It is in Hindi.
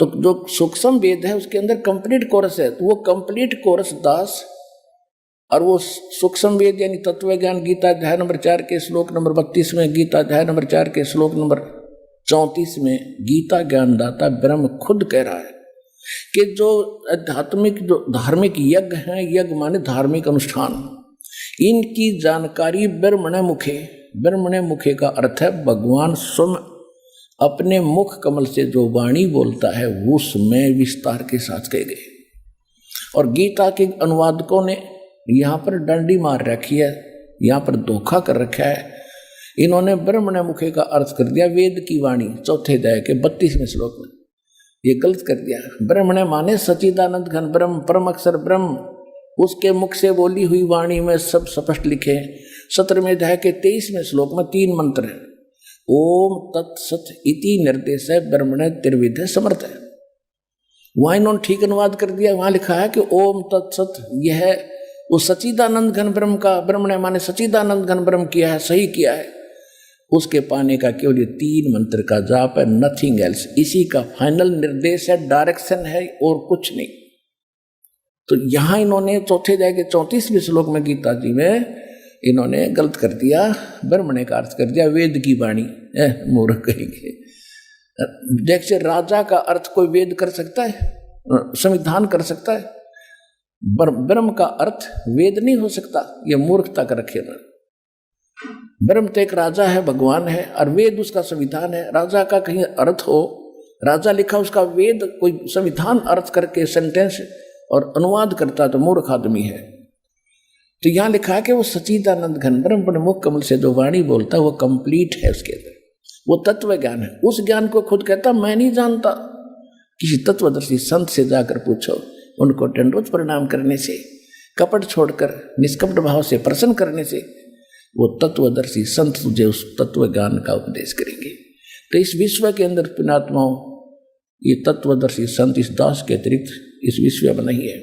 तो जो सूक्ष्म वेद है उसके अंदर कंप्लीट कोरस है, तो वो कंप्लीट कोरस दास, और वो सूक्ष्म वेद यानी तत्व ज्ञान गीता अध्याय नंबर 4 के श्लोक नंबर 32 में, गीता अध्याय नंबर 4 के श्लोक नंबर 34 में गीता ज्ञानदाता ब्रह्म खुद कह रहा है कि जो आध्यात्मिक जो धार्मिक यज्ञ हैं, यज्ञ माने धार्मिक अनुष्ठान, इनकी जानकारी ब्रह्मणे मुखे, ब्रह्मणे मुखे का अर्थ है भगवान स्वयं अपने मुख कमल से जो वाणी बोलता है उसमें विस्तार के साथ कहे गए। और गीता के अनुवादकों ने यहाँ पर डंडी मार रखी है, यहाँ पर धोखा कर रखा है। इन्होंने ब्रह्मणे मुखे का अर्थ कर दिया वेद की वाणी, चौथे अध्याय के 32वें श्लोक में, ये गलत कर दिया। ब्रह्मणे माने सच्चिदानंद घन ब्रह्म, परम अक्षर ब्रह्म, उसके मुख से बोली हुई वाणी में सब स्पष्ट लिखे। 17वें अध्याय के 23वें श्लोक में 3 मंत्र है। ओम तत्सत इति निर्देश है ब्रह्मणे त्रिविध समर्थ है। वहां इन्होंने ठीक अनुवाद कर दिया, वहां लिखा है कि ओम तत्सत, यह वो सच्चिदानंद घन ब्रह्म का, ब्रह्मणे माने सच्चिदानंद घन ब्रह्म किया है, सही किया है। उसके पाने का केवल ये 3 मंत्र का जाप है, नथिंग एल्स। इसी का फाइनल निर्देश है, डायरेक्शन है और कुछ नहीं। तो यहां इन्होंने चौथे अध्याय के 34वें श्लोक में गीता जी में इन्होंने गलत कर दिया, ब्रह्मणे का अर्थ कर दिया वेद की वाणी। मूर्ख कहेंगे। देखिए राजा का अर्थ कोई वेद कर सकता है, संविधान कर सकता है? ब्रह्म का अर्थ वेद नहीं हो सकता, ये मूर्खता कर रखे ना। ब्रह्म तो एक राजा है, भगवान है, और वेद उसका संविधान है। राजा का कहीं अर्थ हो, राजा लिखा उसका वेद कोई संविधान अर्थ करके सेंटेंस और अनुवाद करता तो मूर्ख आदमी है। तो यहां लिखा है कि वो सच्चिदानंद घन ब्रह्म अपने मुख कमल से जो वाणी बोलता है वो कंप्लीट है, उसके अंदर वो तत्व ज्ञान है। उस ज्ञान को खुद कहता मैं नहीं जानता। किसी तत्वदर्शी संत से जाकर पूछो, उनको दंडोत प्रणाम करने से, कपट छोड़कर निष्कपट भाव से प्रसन्न करने से वो तत्वदर्शी संत तुझे उस तत्व ज्ञान का उपदेश करेंगे। तो इस विश्व के अंदर पुण्यात्माओं, ये तत्वदर्शी संत इस दास के अतिरिक्त इस विश्व में नहीं है।